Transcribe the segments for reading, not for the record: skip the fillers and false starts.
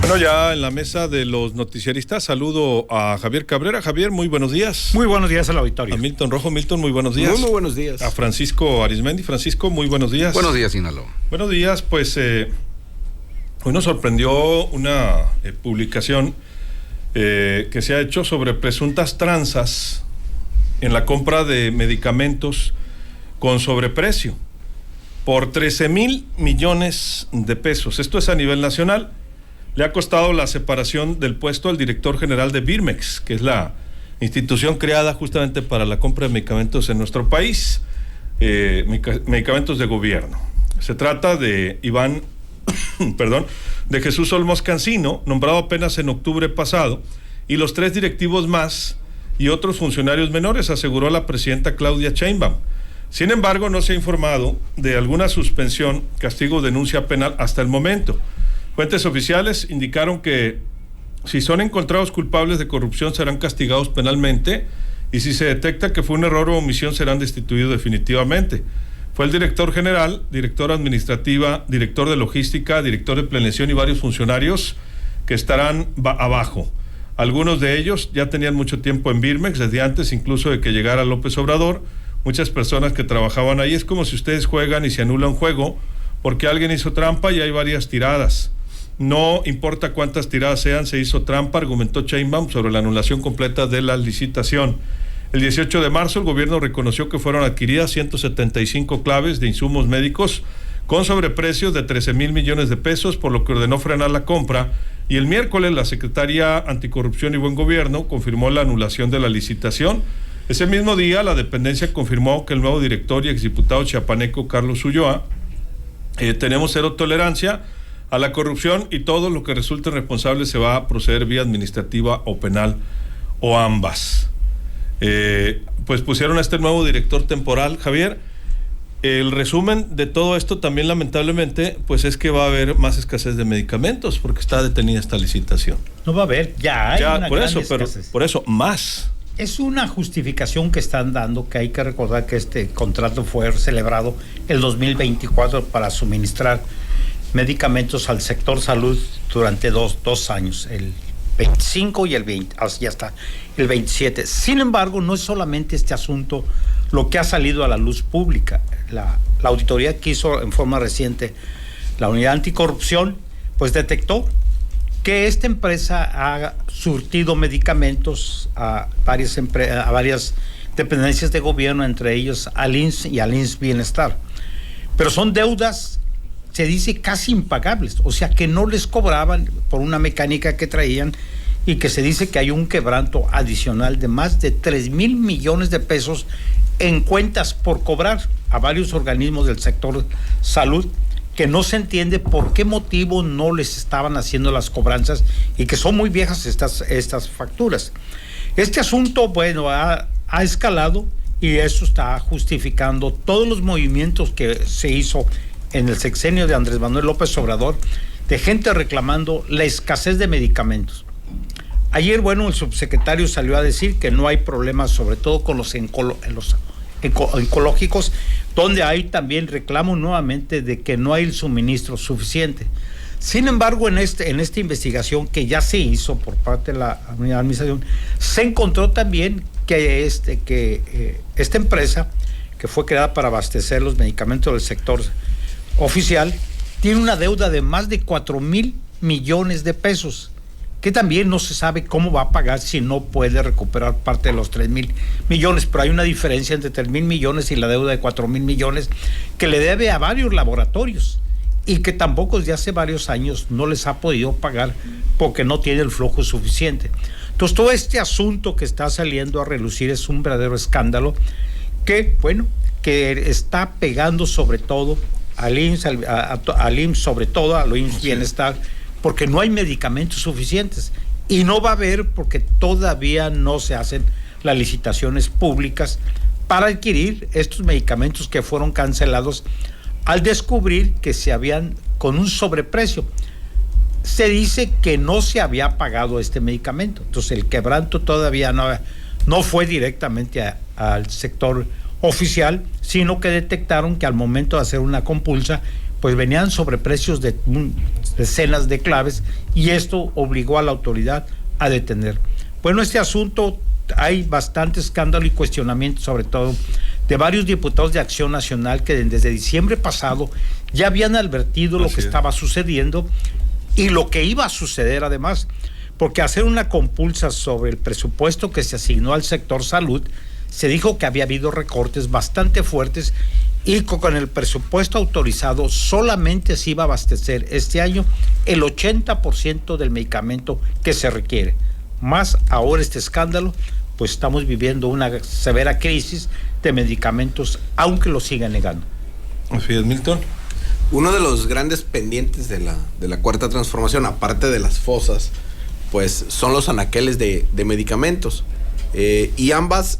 Bueno, ya en la mesa de los noticieristas saludo a Javier Cabrera. Javier, muy buenos días. Muy buenos días al auditorio. A Milton Rojo. Milton, muy buenos días. Muy buenos días. A Francisco Arismendi. Francisco, muy buenos días. Buenos días, Sinaloa. Buenos días, pues hoy nos sorprendió una publicación que se ha hecho sobre presuntas tranzas en la compra de medicamentos con sobreprecio por 13,000 millones de pesos. Esto es a nivel nacional. Le ha costado la separación del puesto al director general de Birmex, que es la institución creada justamente para la compra de medicamentos en nuestro país, medicamentos de gobierno. Se trata de Iván, de Jesús Olmos Cancino, nombrado apenas en octubre pasado, y los 3 directivos más y otros funcionarios menores, aseguró la presidenta Claudia Sheinbaum. Sin embargo, no se ha informado de alguna suspensión, castigo o denuncia penal hasta el momento. Fuentes oficiales indicaron que si son encontrados culpables de corrupción serán castigados penalmente y si se detecta que fue un error o omisión serán destituidos definitivamente. Fue el director general, directora administrativa, director de logística, director de planeación y varios funcionarios que estarán abajo. Algunos de ellos ya tenían mucho tiempo en Birmex, desde antes incluso de que llegara López Obrador. Muchas personas que trabajaban ahí, es como si ustedes juegan y se anula un juego porque alguien hizo trampa y hay varias tiradas. No importa cuántas tiradas sean, se hizo trampa, argumentó Sheinbaum sobre la anulación completa de la licitación. El 18 de marzo el gobierno reconoció que fueron adquiridas 175 claves de insumos médicos con sobreprecios de 13,000 millones de pesos, por lo que ordenó frenar la compra, y el miércoles la Secretaría Anticorrupción y Buen Gobierno confirmó la anulación de la licitación. Ese mismo día la dependencia confirmó que el nuevo director y exdiputado chiapaneco Carlos Ulloa, tenemos cero tolerancia a la corrupción y todo lo que resulte responsable se va a proceder vía administrativa o penal o ambas. Pues pusieron a este nuevo director temporal, Javier. El resumen de todo esto también lamentablemente pues es que va a haber más escasez de medicamentos porque está detenida esta licitación. No va a haber, ya hay una gran escasez. Por eso, más. Es una justificación que están dando, que hay que recordar que este contrato fue celebrado el 2024 para suministrar medicamentos al sector salud durante dos años, el 25 y el 20, así ya está, el 27. Sin embargo, no es solamente este asunto lo que ha salido a la luz pública. La auditoría que hizo en forma reciente la Unidad Anticorrupción, pues detectó que esta empresa ha surtido medicamentos a varias dependencias de gobierno, entre ellos al IMSS y al IMSS Bienestar. Pero son deudas, se dice, casi impagables, o sea que no les cobraban por una mecánica que traían, y que se dice que hay un quebranto adicional de más de 3,000 millones de pesos en cuentas por cobrar a varios organismos del sector salud, que no se entiende por qué motivo no les estaban haciendo las cobranzas y que son muy viejas estas facturas. Este asunto, bueno, ha escalado, y eso está justificando todos los movimientos que se hizo en el sexenio de Andrés Manuel López Obrador, de gente reclamando la escasez de medicamentos. Ayer, bueno, el subsecretario salió a decir que no hay problemas, sobre todo con los oncológicos, donde hay también reclamo nuevamente de que no hay el suministro suficiente. Sin embargo, en esta investigación que ya se hizo por parte de la administración, se encontró también que esta empresa, que fue creada para abastecer los medicamentos del sector oficial, tiene una deuda de más de 4,000 millones de pesos, que también no se sabe cómo va a pagar si no puede recuperar parte de los 3,000 millones, pero hay una diferencia entre 3,000 millones y la deuda de 4,000 millones que le debe a varios laboratorios y que tampoco desde hace varios años no les ha podido pagar porque no tiene el flujo suficiente. Entonces, todo este asunto que está saliendo a relucir es un verdadero escándalo que está pegando sobre todo al IMSS, sobre todo al IMSS Bienestar, porque no hay medicamentos suficientes, y no va a haber porque todavía no se hacen las licitaciones públicas para adquirir estos medicamentos que fueron cancelados al descubrir que se habían con un sobreprecio. Se dice que no se había pagado este medicamento, entonces el quebranto todavía no fue directamente al sector oficial, sino que detectaron que al momento de hacer una compulsa, pues venían sobreprecios de decenas de claves, y esto obligó a la autoridad a detener. Bueno, este asunto hay bastante escándalo y cuestionamiento, sobre todo de varios diputados de Acción Nacional que desde diciembre pasado ya habían advertido lo que estaba sucediendo y lo que iba a suceder además, porque hacer una compulsa sobre el presupuesto que se asignó al sector salud, se dijo que había habido recortes bastante fuertes y con el presupuesto autorizado solamente se iba a abastecer este año el 80% del medicamento que se requiere. Más ahora este escándalo, pues estamos viviendo una severa crisis de medicamentos, aunque lo sigan negando. Así es, Milton. Uno de los grandes pendientes de la cuarta transformación, aparte de las fosas, pues son los anaqueles de medicamentos. Y ambos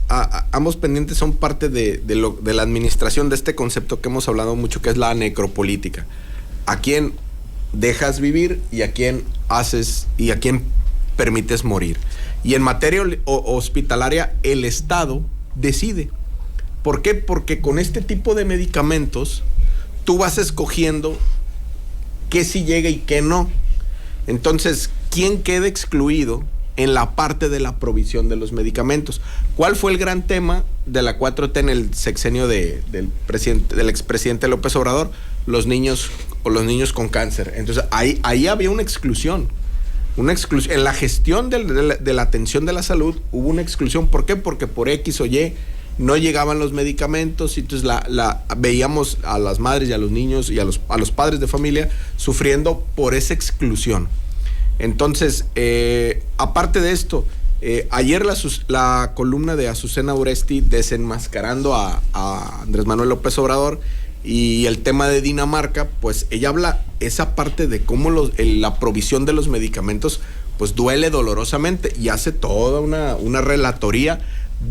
pendientes son parte de la administración de este concepto que hemos hablado mucho, que es la necropolítica. A quién dejas vivir y a quién haces y a quién permites morir. Y en materia hospitalaria, el Estado decide. ¿Por qué? Porque con este tipo de medicamentos tú vas escogiendo qué sí llega y qué no. Entonces, ¿quién queda excluido en la parte de la provisión de los medicamentos? ¿Cuál fue el gran tema de la 4T en el sexenio del expresidente López Obrador? Los niños con cáncer. Entonces, ahí había una exclusión. En la gestión de la atención de la salud hubo una exclusión. ¿Por qué? Porque por X o Y no llegaban los medicamentos y entonces veíamos a las madres y a los niños y a los padres de familia sufriendo por esa exclusión. Entonces, aparte de esto, ayer la columna de Azucena Uresti desenmascarando a Andrés Manuel López Obrador y el tema de Dinamarca, pues ella habla esa parte de cómo la provisión de los medicamentos pues duele dolorosamente, y hace toda una relatoría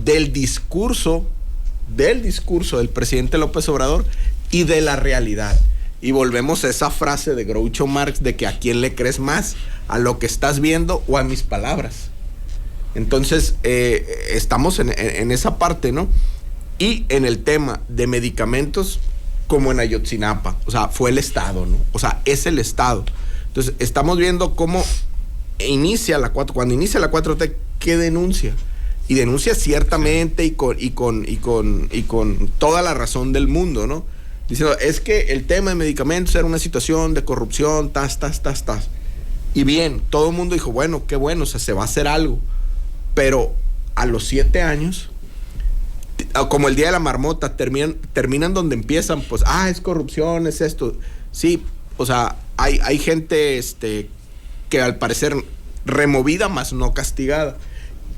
del discurso del presidente López Obrador y de la realidad. Y volvemos a esa frase de Groucho Marx de que a quién le crees más, a lo que estás viendo o a mis palabras. Entonces, estamos en esa parte, ¿no? Y en el tema de medicamentos, como en Ayotzinapa, o sea, fue el Estado, ¿no? O sea, es el Estado. Entonces, estamos viendo cómo cuando inicia la 4T, ¿qué denuncia? Y denuncia ciertamente y con toda la razón del mundo, ¿no? Diciendo, es que el tema de medicamentos era una situación de corrupción, Y bien, todo el mundo dijo, bueno, qué bueno, o sea, se va a hacer algo. Pero a los 7 años, como el día de la marmota, terminan donde empiezan, pues, es corrupción, es esto. Sí, o sea, hay gente que al parecer removida, más no castigada.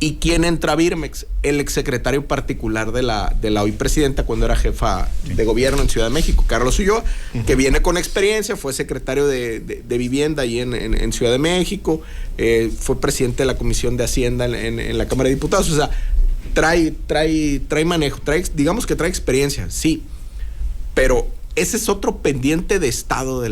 ¿Y quién entra a Birmex? El exsecretario particular de la hoy presidenta cuando era jefa de gobierno en Ciudad de México, Carlos Ulloa, que viene con experiencia, fue secretario de Vivienda ahí en Ciudad de México, fue presidente de la Comisión de Hacienda en la Cámara de Diputados. O sea, trae manejo, digamos que trae experiencia, sí, pero ese es otro pendiente de Estado de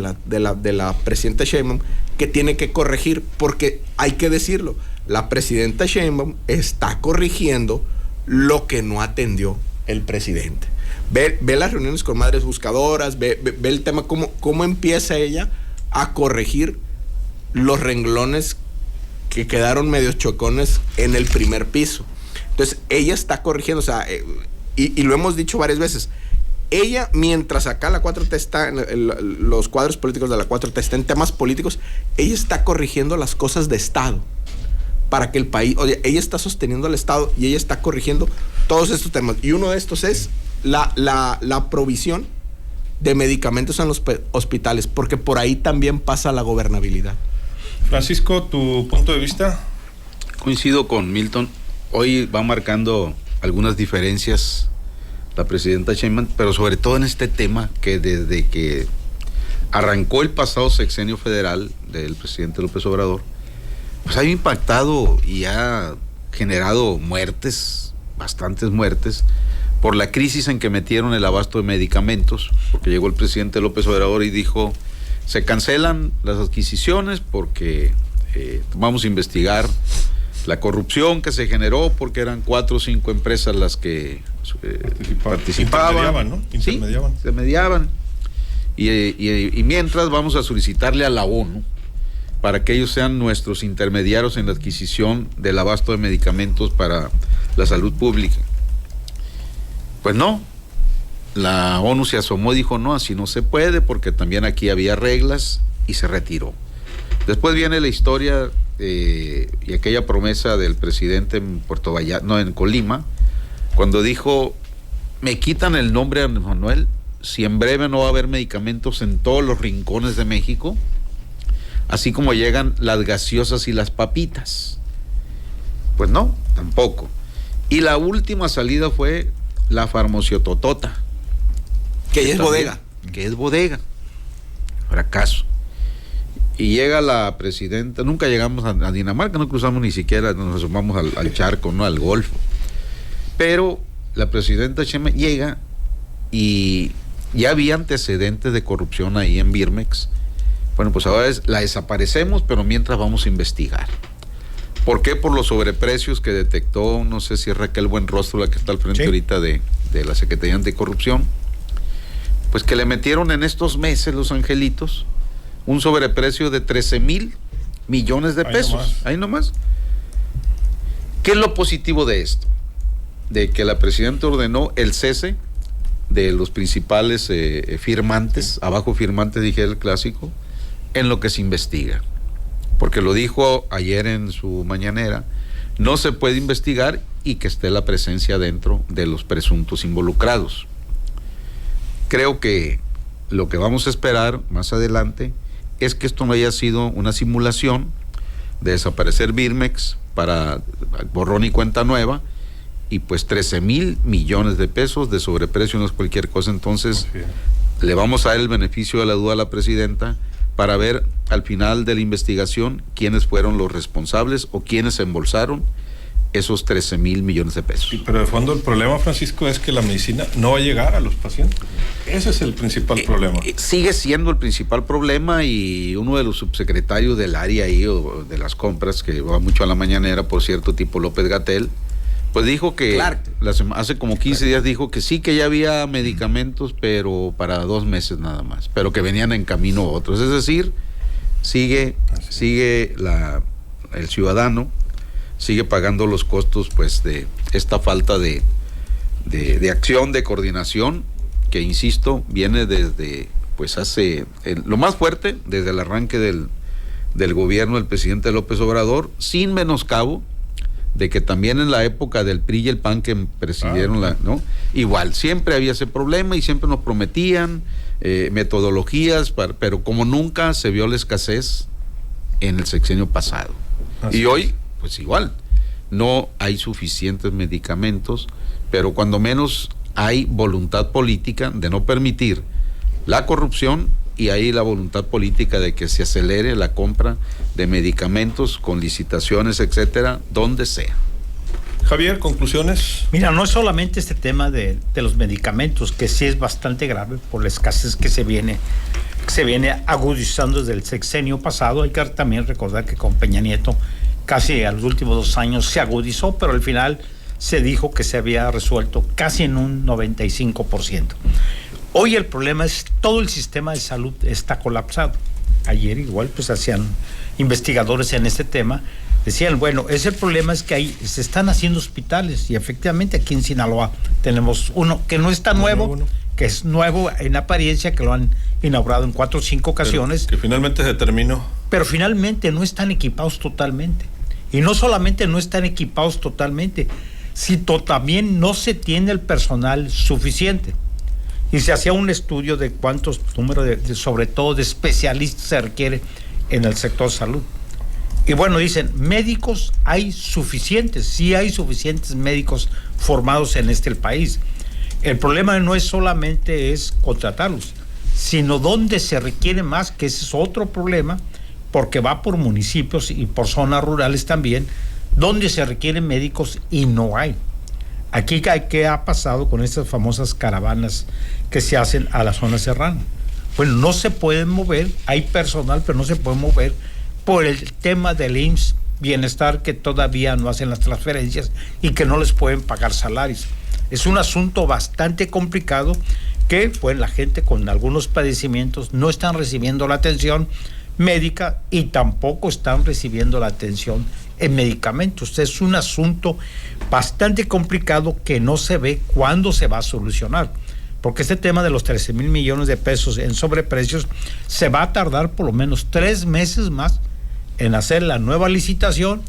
la presidenta Sheinbaum que tiene que corregir, porque hay que decirlo, la presidenta Sheinbaum está corrigiendo lo que no atendió el presidente. Ve las reuniones con madres buscadoras, ve el tema, cómo empieza ella a corregir los renglones que quedaron medio chocones en el primer piso. Entonces, ella está corrigiendo, o sea, y lo hemos dicho varias veces, ella, mientras acá la 4T está, los cuadros políticos de la 4T están en temas políticos, ella está corrigiendo las cosas de Estado para que el país, oye, ella está sosteniendo al Estado y ella está corrigiendo todos estos temas. Y uno de estos es la provisión de medicamentos en los hospitales, porque por ahí también pasa la gobernabilidad. Francisco, ¿tu punto de vista? Coincido con Milton. Hoy va marcando algunas diferencias la presidenta Sheinbaum, pero sobre todo en este tema que desde que arrancó el pasado sexenio federal del presidente López Obrador, pues ha impactado y ha generado muertes, bastantes muertes, por la crisis en que metieron el abasto de medicamentos, porque llegó el presidente López Obrador y dijo, se cancelan las adquisiciones porque vamos a investigar la corrupción que se generó porque eran 4 o 5 empresas las que participaban. Intermediaban, ¿no? Sí, se mediaban. Y mientras vamos a solicitarle a la ONU para que ellos sean nuestros intermediarios en la adquisición del abasto de medicamentos para la salud pública. Pues no, la ONU se asomó y dijo, no, así no se puede, porque también aquí había reglas, y se retiró. Después viene la historia y aquella promesa del presidente en Puerto Vallarta, no, en Colima, cuando dijo, me quitan el nombre a Andrés Manuel, si en breve no va a haber medicamentos en todos los rincones de México, así como llegan las gaseosas y las papitas. Pues no, tampoco. Y la última salida fue la farmaciototota. Que es bodega. Que es bodega. Fracaso. Y llega la presidenta, nunca llegamos a Dinamarca, no cruzamos ni siquiera, nos asomamos al charco, no al Golfo. Pero la presidenta Sheinbaum llega y ya había antecedentes de corrupción ahí en Birmex. Bueno, pues ahora la desaparecemos, pero mientras vamos a investigar. ¿Por qué? Por los sobreprecios que detectó, no sé si es Raquel Buenrostro la que está al frente ahorita de la Secretaría Anticorrupción, pues que le metieron en estos meses los angelitos un sobreprecio de 13,000 millones de pesos. Ahí nomás. ¿Qué es lo positivo de esto? De que la presidenta ordenó el cese de los principales firmantes, abajo firmantes, dije el clásico, en lo que se investiga. Porque lo dijo ayer en su mañanera, no se puede investigar y que esté la presencia dentro de los presuntos involucrados. Creo que lo que vamos a esperar más adelante es que esto no haya sido una simulación de desaparecer Birmex para borrón y cuenta nueva, y pues 13,000 millones de pesos de sobreprecio no es cualquier cosa. Entonces le vamos a dar el beneficio de la duda a la presidenta para ver al final de la investigación quiénes fueron los responsables o quiénes embolsaron esos 13,000 millones de pesos. Sí, pero de fondo el problema, Francisco, es que la medicina no va a llegar a los pacientes. Ese es el principal problema. Sigue siendo el principal problema, y uno de los subsecretarios del área ahí, o de las compras, que va mucho a la mañanera, por cierto, tipo López-Gatell, pues dijo que hace como 15 días dijo que sí, que ya había medicamentos, pero para 2 meses nada más, pero que venían en camino otros. Es decir, sigue el ciudadano sigue pagando los costos pues de esta falta de acción, de coordinación, que insisto, viene desde pues lo más fuerte, desde el arranque del gobierno del presidente López Obrador, sin menoscabo de que también en la época del PRI y el PAN que presidieron ¿no? Igual, siempre había ese problema y siempre nos prometían metodologías, pero como nunca se vio la escasez en el sexenio pasado. Así y hoy, pues igual, no hay suficientes medicamentos, pero cuando menos hay voluntad política de no permitir la corrupción, y hay la voluntad política de que se acelere la compra de medicamentos con licitaciones, etcétera, donde sea. Javier, conclusiones. Mira, no es solamente este tema de los medicamentos, que sí es bastante grave por la escasez que se viene agudizando desde el sexenio pasado. Hay que también recordar que con Peña Nieto casi a los últimos 2 años se agudizó, pero al final se dijo que se había resuelto casi en un 95%. Hoy el problema es todo el sistema de salud está colapsado. Ayer igual pues hacían investigadores en este tema, decían, bueno, ese problema es que ahí se están haciendo hospitales, y efectivamente aquí en Sinaloa tenemos uno que no está nuevo, que es nuevo en apariencia, que lo han inaugurado en 4 o 5 ocasiones. Pero que finalmente se terminó. Pero finalmente no están equipados totalmente. Y no solamente no están equipados totalmente, sino también no se tiene el personal suficiente. Y se hacía un estudio de cuántos números, sobre todo de especialistas, se requiere en el sector salud. Y bueno, dicen, médicos hay suficientes, sí hay suficientes médicos formados en el país. El problema no es solamente contratarlos, sino donde se requiere más, que ese es otro problema, porque va por municipios y por zonas rurales también, donde se requieren médicos y no hay. Aquí, ¿qué ha pasado con estas famosas caravanas que se hacen a la zona serrana? Bueno, no se pueden mover, hay personal, pero no se pueden mover por el tema del IMSS Bienestar, que todavía no hacen las transferencias y que no les pueden pagar salarios. Es un asunto bastante complicado, que pues la gente con algunos padecimientos no están recibiendo la atención médica y tampoco están recibiendo la atención en medicamentos. Es un asunto bastante complicado que no se ve cuándo se va a solucionar, porque este tema de los 13,000 millones de pesos en sobreprecios se va a tardar por lo menos 3 meses más en hacer la nueva licitación,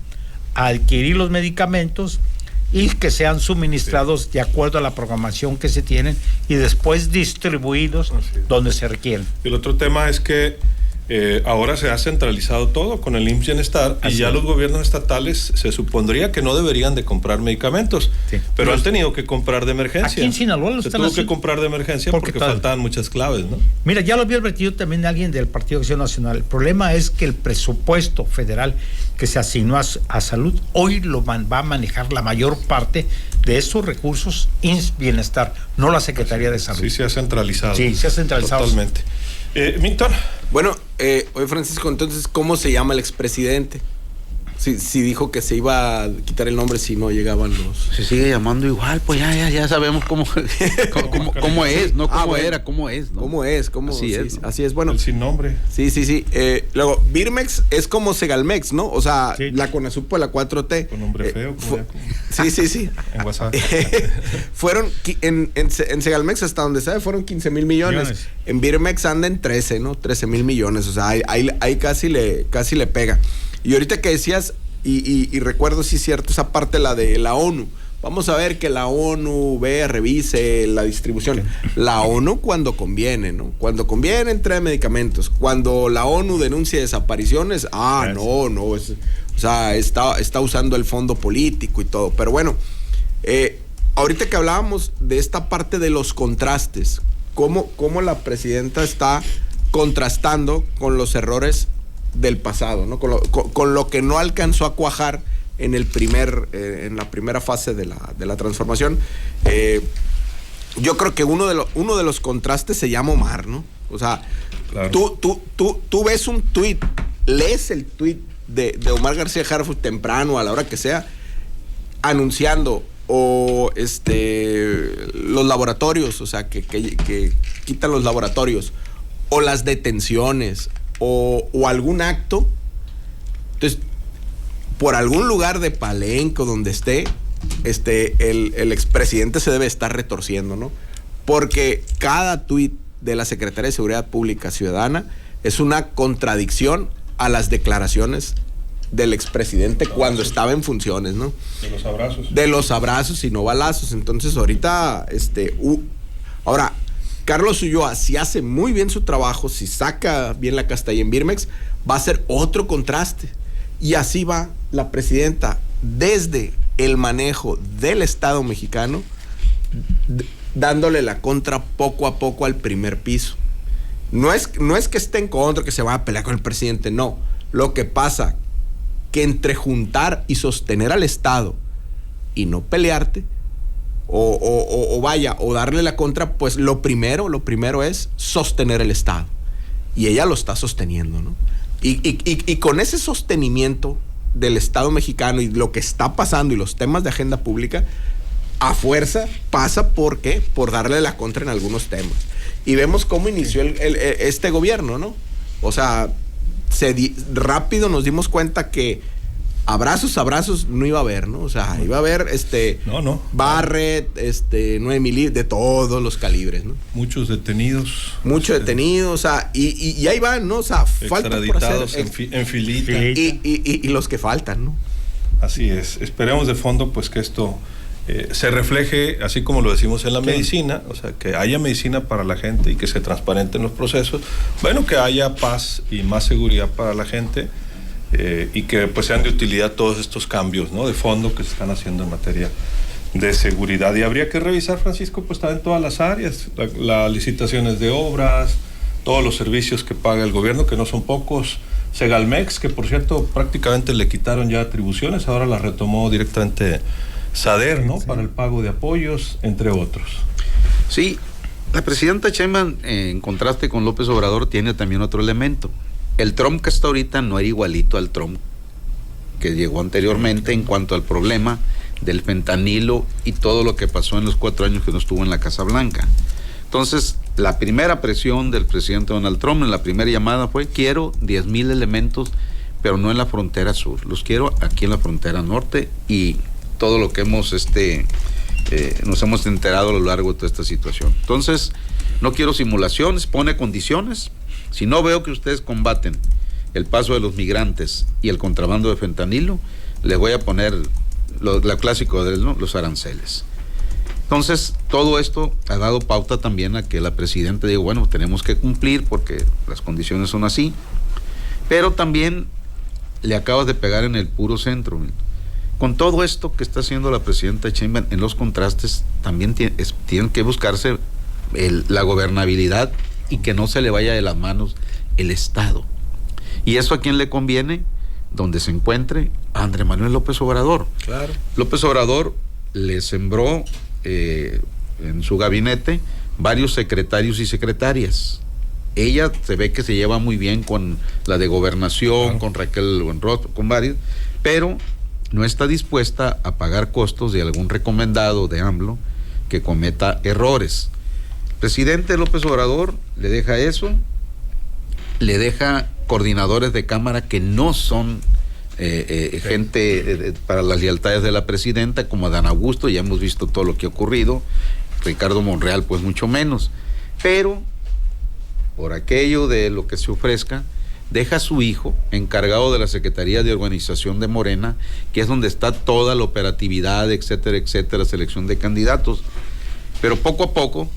adquirir los medicamentos y que sean suministrados de acuerdo a la programación que se tienen y después distribuidos donde se requieren. El otro tema es que ahora se ha centralizado todo con el IMSS Bienestar y ya los gobiernos estatales se supondría que no deberían de comprar medicamentos, pero han tenido que comprar de emergencia. Aquí en Sinaloa lo se están tuvo haciendo. que comprar de emergencia porque faltaban muchas claves, ¿no? Mira, ya lo había advertido también alguien del Partido Acción Nacional. El problema es que el presupuesto federal que se asignó a salud hoy va a manejar la mayor parte de esos recursos IMSS Bienestar, no la Secretaría de Salud. Sí, se ha centralizado. Sí, se ha centralizado. Totalmente. Milton. Bueno, oye Francisco, entonces, ¿cómo se llama el expresidente? Si dijo que se iba a quitar el nombre si no llegaban los... Se sigue llamando igual, pues ya sabemos cómo es, no cómo bueno. era, cómo es, ¿no? ¿Cómo es? Así es, ¿no? Así es, bueno. El sin nombre. Sí. Luego, Birmex es como Segalmex, ¿no? O sea, sí. La Conasupo de la 4T. Con nombre feo. Sí. En WhatsApp. Fueron, en Segalmex, hasta donde sabe, fueron 15,000 millones. En Birmex anda en 13, ¿no? 13,000 millones. O sea, ahí casi le pega. Y ahorita que decías, y recuerdo, sí es cierto, esa parte, la de la ONU. Vamos a ver que la ONU revise la distribución. La ONU cuando conviene, ¿no? Cuando conviene trae medicamentos. Cuando la ONU denuncia desapariciones, no. O sea, está usando el fondo político y todo. Pero bueno, ahorita que hablábamos de esta parte de los contrastes, cómo la presidenta está contrastando con los errores del pasado, ¿no? Con lo que no alcanzó a cuajar en la primera fase de la transformación. Yo creo que uno de los contrastes se llama Omar, ¿no? O sea, claro. Tú ves un tuit, lees el tuit de Omar García Harfuch temprano, a la hora que sea, anunciando los laboratorios, o sea, que quitan los laboratorios, o las detenciones, o algún acto. Entonces, por algún lugar de Palenque o donde esté, el expresidente se debe estar retorciendo, ¿no? Porque cada tuit de la Secretaría de Seguridad Pública Ciudadana es una contradicción a las declaraciones del expresidente cuando estaba en funciones, ¿no? De los abrazos. De los abrazos y no balazos. Entonces, ahorita, ahora, Carlos Ulloa, si hace muy bien su trabajo, si saca bien la casta ahí en Birmex, va a ser otro contraste. Y así va la presidenta desde el manejo del Estado mexicano, dándole la contra poco a poco al primer piso. No es que esté en contra, que se va a pelear con el presidente, no. Lo que pasa que entre juntar y sostener al Estado y no pelearte, o darle la contra, pues lo primero es sostener el Estado. Y ella lo está sosteniendo, ¿no? Y con ese sostenimiento del Estado mexicano y lo que está pasando y los temas de agenda pública, a fuerza pasa por darle la contra en algunos temas. Y vemos cómo inició este gobierno, ¿no? O sea, rápido nos dimos cuenta que abrazos no iba a haber, ¿no? O sea, iba a haber Barrett, 9 milímetros, de todos los calibres, ¿no? Muchos detenidos. O sea, y ahí van, ¿no? O sea, falta por hacer en filita. Y los que faltan, ¿no? Así es. Esperemos de fondo, pues, que esto se refleje, así como lo decimos en la medicina, o sea, que haya medicina para la gente y que se transparenten los procesos. Bueno, que haya paz y más seguridad para la gente. Y que pues sean de utilidad todos estos cambios, ¿no?, de fondo que se están haciendo en materia de seguridad. Y habría que revisar, Francisco, pues está en todas las áreas, las licitaciones de obras, todos los servicios que paga el gobierno, que no son pocos. Segalmex, que por cierto prácticamente le quitaron ya atribuciones, ahora la retomó directamente SADER, ¿no?, para el pago de apoyos, entre otros. Sí, la presidenta Sheinbaum, en contraste con López Obrador, tiene también otro elemento. El Trump que está ahorita no era igualito al Trump que llegó anteriormente en cuanto al problema del fentanilo y todo lo que pasó en los 4 años que no estuvo en la Casa Blanca. Entonces, la primera presión del presidente Donald Trump en la primera llamada fue: quiero 10,000 elementos, pero no en la frontera sur, los quiero aquí en la frontera norte, y todo lo que hemos nos hemos enterado a lo largo de toda esta situación. Entonces, no quiero simulaciones, pone condiciones. Si no veo que ustedes combaten el paso de los migrantes y el contrabando de fentanilo, les voy a poner lo clásico de los aranceles. Entonces, todo esto ha dado pauta también a que la presidenta diga, bueno, tenemos que cumplir porque las condiciones son así, pero también le acabas de pegar en el puro centro. Con todo esto que está haciendo la presidenta Sheinbaum en los contrastes, también tienen que buscarse la gobernabilidad y que no se le vaya de las manos el Estado. ¿Y eso a quién le conviene? Donde se encuentre a Andrés Manuel López Obrador. Claro. López Obrador le sembró en su gabinete varios secretarios y secretarias. Ella se ve que se lleva muy bien con la de Gobernación, con Raquel Buenrostro, con varios, pero no está dispuesta a pagar costos de algún recomendado de AMLO que cometa errores. El presidente López Obrador le deja eso, le deja coordinadores de Cámara que no son gente para las lealtades de la presidenta, como Adán Augusto, ya hemos visto todo lo que ha ocurrido, Ricardo Monreal pues mucho menos, pero por aquello de lo que se ofrezca, deja a su hijo encargado de la Secretaría de Organización de Morena, que es donde está toda la operatividad, etcétera, etcétera, selección de candidatos. Pero poco a poco,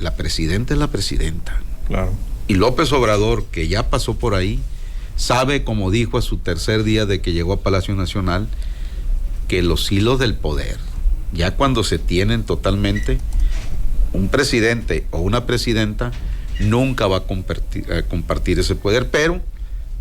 la presidenta es la presidenta. Claro. Y López Obrador, que ya pasó por ahí, sabe, como dijo a su tercer día de que llegó a Palacio Nacional, que los hilos del poder, ya cuando se tienen totalmente, un presidente o una presidenta nunca va a compartir ese poder, pero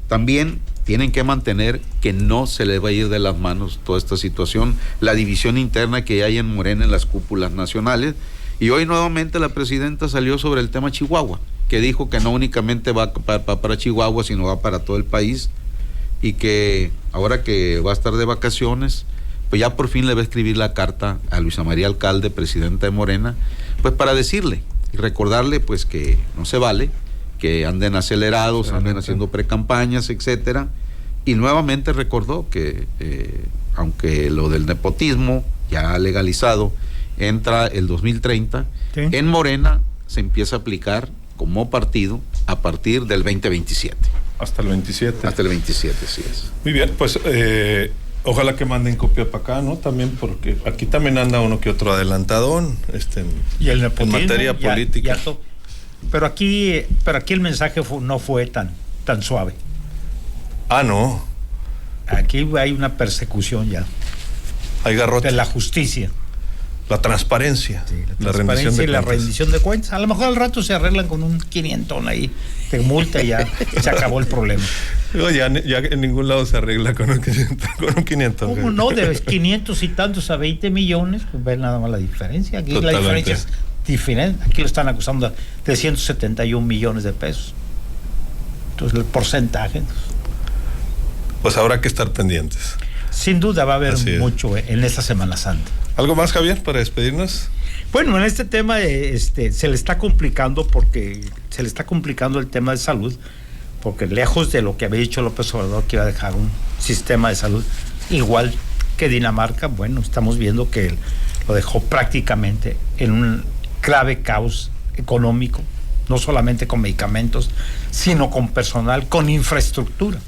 también tienen que mantener que no se le va a ir de las manos toda esta situación, la división interna que hay en Morena en las cúpulas nacionales. Y hoy nuevamente la presidenta salió sobre el tema Chihuahua, que dijo que no únicamente va para Chihuahua, sino va para todo el país, y que ahora que va a estar de vacaciones, pues ya por fin le va a escribir la carta a Luisa María Alcalde, presidenta de Morena, pues para decirle y recordarle pues que no se vale que anden acelerados, anden haciendo precampañas, etcétera. Y nuevamente recordó que aunque lo del nepotismo ya legalizado entra el 2030, sí, en Morena se empieza a aplicar como partido a partir del 2027. Hasta el 27. Hasta el 27, sí es. Muy bien, pues ojalá que manden copia para acá, ¿no? También porque aquí también anda uno que otro adelantadón, y el en materia política. Pero aquí el mensaje no fue tan suave. Ah, no. Aquí hay una persecución ya. Hay garrote. De la justicia. La transparencia. Sí, la transparencia y la rendición de cuentas. A lo mejor al rato se arreglan con un 500 ahí de multa y ya se acabó el problema. Ya en ningún lado se arregla con un 500. ¿Cómo no? De 500 y tantos a 20 millones, pues ven nada más la diferencia. Aquí totalmente. La diferencia es diferente. Aquí lo están acusando de 171 millones de pesos. Entonces el porcentaje. Pues habrá que estar pendientes. Sin duda va a haber mucho en esta Semana Santa. ¿Algo más, Javier, para despedirnos? Bueno, en este tema se le está complicando el tema de salud, porque lejos de lo que había dicho López Obrador, que iba a dejar un sistema de salud igual que Dinamarca, bueno, estamos viendo que lo dejó prácticamente en un grave caos económico, no solamente con medicamentos, sino con personal, con infraestructura.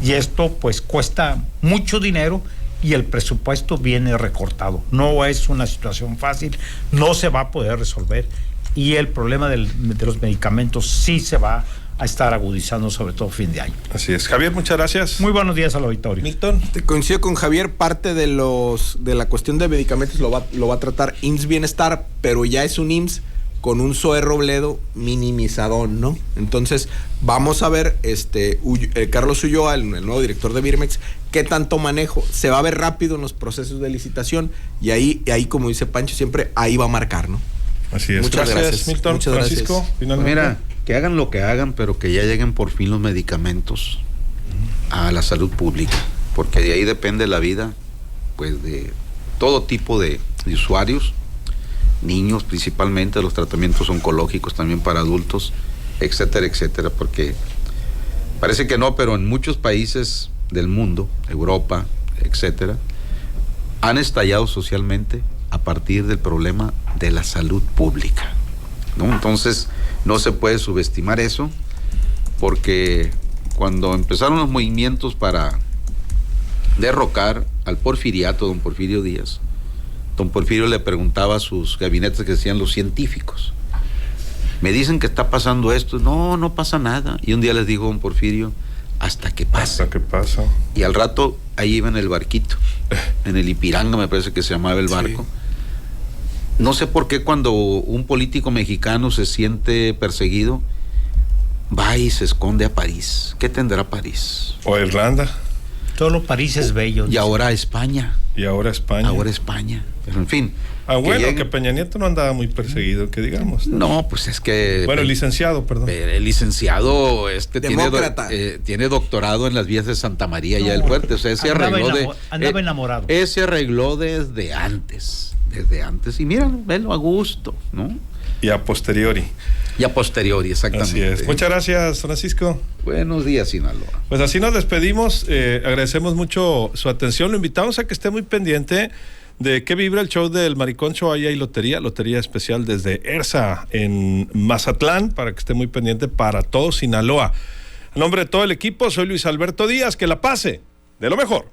Y esto pues cuesta mucho dinero y el presupuesto viene recortado. No es una situación fácil, no se va a poder resolver y el problema de los medicamentos sí se va a estar agudizando, sobre todo fin de año. Así es. Javier, muchas gracias. Muy buenos días al auditorio. Milton. Te coincido con Javier, parte de la cuestión de medicamentos lo va a tratar IMSS Bienestar, pero ya es un IMSS con un Zoe Robledo minimizadón, ¿no? Entonces, vamos a ver, Carlos Ulloa, el nuevo director de Birmex, qué tanto manejo. Se va a ver rápido en los procesos de licitación y ahí como dice Pancho siempre, ahí va a marcar, ¿no? Así es. Muchas gracias, Milton. Muchas Francisco, gracias. Finalmente. Mira, que hagan lo que hagan, pero que ya lleguen por fin los medicamentos a la salud pública, porque de ahí depende la vida, pues, de todo tipo de usuarios. niños principalmente, los tratamientos oncológicos también para adultos, etcétera, etcétera, porque parece que no, pero en muchos países del mundo, Europa, etcétera, han estallado socialmente a partir del problema de la salud pública, ¿no? Entonces, no se puede subestimar eso, porque cuando empezaron los movimientos para derrocar al porfiriato, don Porfirio Díaz, don Porfirio le preguntaba a sus gabinetes que decían los científicos, me dicen que está pasando esto, no pasa nada, y un día les dijo don Porfirio, hasta que pasa. Hasta que pasa. Y al rato ahí iba en el barquito, en el Ipiranga me parece que se llamaba el barco. Sí. No sé por qué cuando un político mexicano se siente perseguido, va y se esconde a París. ¿Qué tendrá París? O Irlanda. Solo París es bello. Y ahora España. Y ahora España. Ahora España. Pero en fin. Bueno, que Peña Nieto no andaba muy perseguido, que digamos. No, pues es que... Bueno, el licenciado, perdón. El licenciado tiene doctorado en las vías de Santa María y el Fuerte. O sea, andaba enamorado. Ese arregló desde antes. Y miren, venlo a gusto, ¿no? Y a posteriori. Exactamente. Así es. Muchas gracias, Francisco. Buenos días, Sinaloa. Pues así nos despedimos. Agradecemos mucho su atención. Lo invitamos a que esté muy pendiente de qué vibra el show del Maricón Show. Ahí hay lotería especial desde ERSA en Mazatlán, para que esté muy pendiente para todo Sinaloa. En nombre de todo el equipo, soy Luis Alberto Díaz. Que la pase de lo mejor.